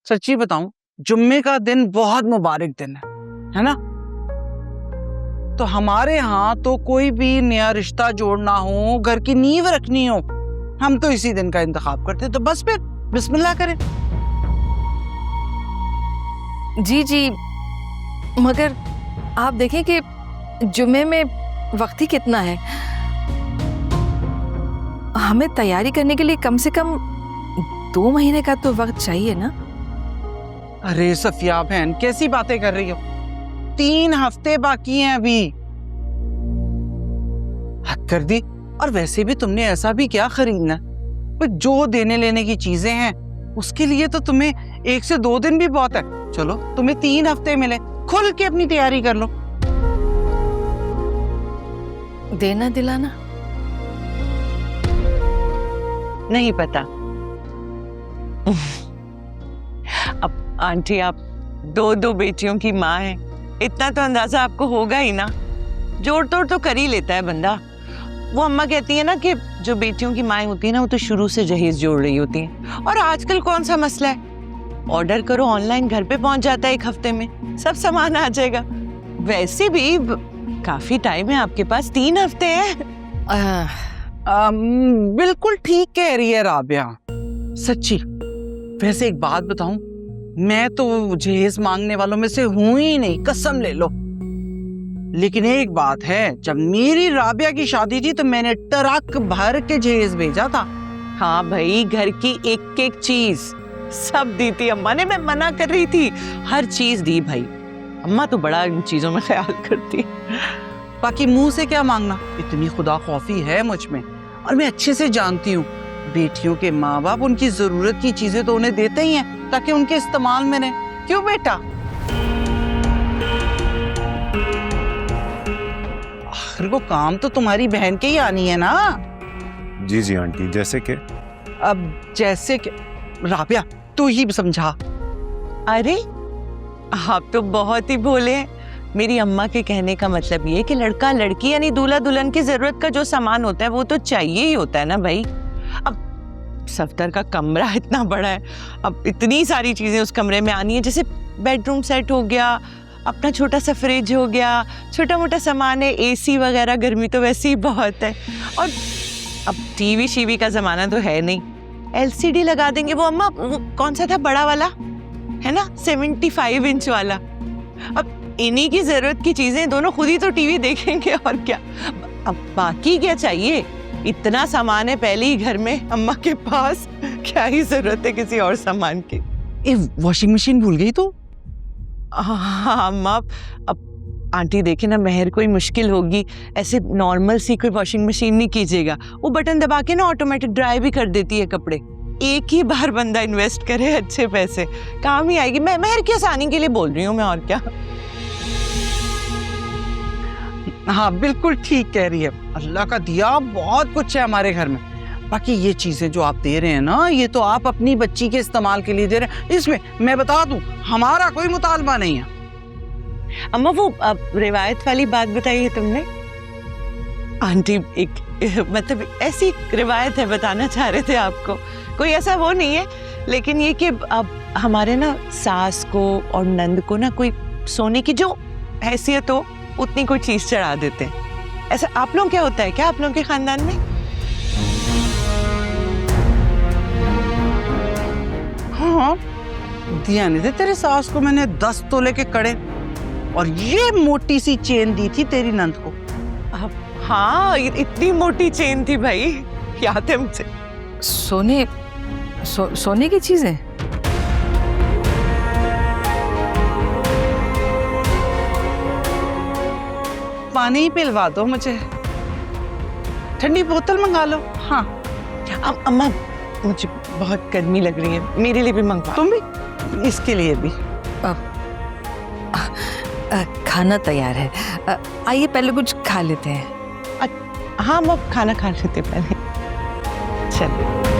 सच्ची बताऊं, जुम्मे का दिन बहुत मुबारक दिन है ना? तो हमारे यहाँ तो कोई भी नया रिश्ता जोड़ना हो, घर की नींव रखनी हो, हम तो इसी दिन का इंतखाब करते हैं। तो बस फिर बिस्मिल्लाह करें। जी जी, मगर आप देखें कि जुम्मे में वक्त ही कितना है। हमें तैयारी करने के लिए कम से कम 2 महीने का तो वक्त चाहिए ना। अरे सफिया बहन, कैसी बातें कर रही हो? 3 हफ्ते बाकी हैं अभी। हद कर दी। और वैसे भी तुमने ऐसा भी क्या खरीदना, जो देने लेने की चीजें हैं उसके लिए तो तुम्हें 1 से 2 दिन भी बहुत है। चलो तुम्हें 3 हफ्ते मिले, खुल के अपनी तैयारी कर लो। देना दिलाना नहीं पता। अब आंटी, आप 2 बेटियों की माँ हैं, इतना तो अंदाजा आपको होगा ही ना। जोड़ तोड़ तो कर ही लेता है बंदा। वो अम्मा कहती है ना कि जो बेटियों की माएँ होती है ना, वो तो शुरू से जहेज जोड़ रही होती हैं। और आजकल कौन सा मसला है, ऑर्डर करो ऑनलाइन, घर पे पहुंच जाता है 1 हफ्ते में, सब सामान आ जाएगा। वैसे भी काफी टाइम है आपके पास, 3 हफ्ते हैं। बिल्कुल ठीक कह रही है राबिया, सच्ची। वैसे एक बात बताऊं, मैं तो जहेज मांगने वालों में से हूं ही नहीं, कसम ले लो। लेकिन एक बात है, जब मेरी राबिया की शादी थी तो मैंने ट्रक भर के जहेज भेजा था। हाँ भाई, घर की एक एक चीज सब दी थी अम्मा ने। मैं मना कर रही थी, हर चीज दी भाई। अम्मा तो बड़ा इन चीजों में ख्याल करती। बाकी मुंह से क्या मांगना, इतनी खुदा खौफी है मुझ में। और मैं अच्छे से जानती हूँ, बेटियों के माँ बाप उनकी जरूरत की चीजें तो उन्हें देते ही हैं ताकि उनके इस्तेमाल में रहे। क्यों बेटा? आखिर को काम तो तुम्हारी बहन के ही आनी है ना। जी जी आंटी, जैसे कि? अब जैसे कि राबिया तू ही समझा। अरे आप तो बहुत ही भोले हैं। मेरी अम्मा के कहने का मतलब ये है कि लड़का लड़की यानी दूल्हा दुल्हन की जरूरत का जो सामान होता है वो तो चाहिए ही होता है ना भाई। अब सफ्तर का कमरा इतना बड़ा है, अब इतनी सारी चीजें उस कमरे में आनी है, जैसे बेडरूम सेट हो गया, अपना छोटा सा फ्रिज हो गया, छोटा मोटा सामान है, एसी वगैरह, गर्मी तो वैसे ही बहुत है। और अब टीवी शीवी का जमाना तो है नहीं, एलसीडी लगा देंगे। वो अम्मा वो कौन सा था बड़ा वाला, है ना, 75 इंच वाला। अब इन्हीं की जरूरत की चीजें, दोनों खुद ही तो टीवी देखेंगे और क्या। अब बाकी क्या चाहिए, इतना सामान है पहले ही घर में अम्मा के पास, क्या ही जरूरत है किसी और सामान की। वॉशिंग मशीन भूल गई तो? हाँ अम्मा, अब आंटी देखे ना, मेहर कोई मुश्किल होगी, ऐसे नॉर्मल सी कोई वॉशिंग मशीन नहीं कीजिएगा। वो बटन दबा के ना ऑटोमेटिक ड्राई भी कर देती है कपड़े। एक ही बार बंदा इन्वेस्ट करे अच्छे पैसे, काम ही आएगी। मैं मेहर की आसानी के लिए बोल रही हूँ मैं, और क्या। हाँ बिल्कुल ठीक कह रही है। अल्लाह का दिया बहुत कुछ है हमारे घर में। बाकी ये चीजें जो आप दे रहे हैं ना, ये तो आप अपनी बच्ची के इस्तेमाल के लिए दे रहे हैं। इसमें मैं बता दूं, हमारा कोई मुतालबा नहीं है। अम्मा वो रिवायत वाली बात बताई है तुमने आंटी, एक मतलब ऐसी रिवायत है, बताना चाह रहे थे आपको। कोई ऐसा वो नहीं है, लेकिन ये कि अब हमारे ना सास को और नंद को ना कोई सोने की जो हैसियत हो उतनी कोई चीज चढ़ा देते हैं। ऐसा आप लोग क्या होता है क्या आप लोगों के खानदान में? हाँ दिया नहीं थे तेरे सास को मैंने 10 तोले के कड़े, और ये मोटी सी चेन दी थी तेरी नंद को। हाँ इतनी मोटी चेन थी भाई, याद है मुझे। सोने की चीजें? पानी ही पिलवा दो मुझे, ठंडी बोतल मंगा लो। हाँ अम्मा मुझे बहुत गर्मी लग रही है, मेरे लिए भी मंगवा। तुम भी, इसके लिए भी। खाना तैयार है, आइए पहले कुछ खा लेते हैं। हाँ हम अब खाना खा लेते पहले। चलो।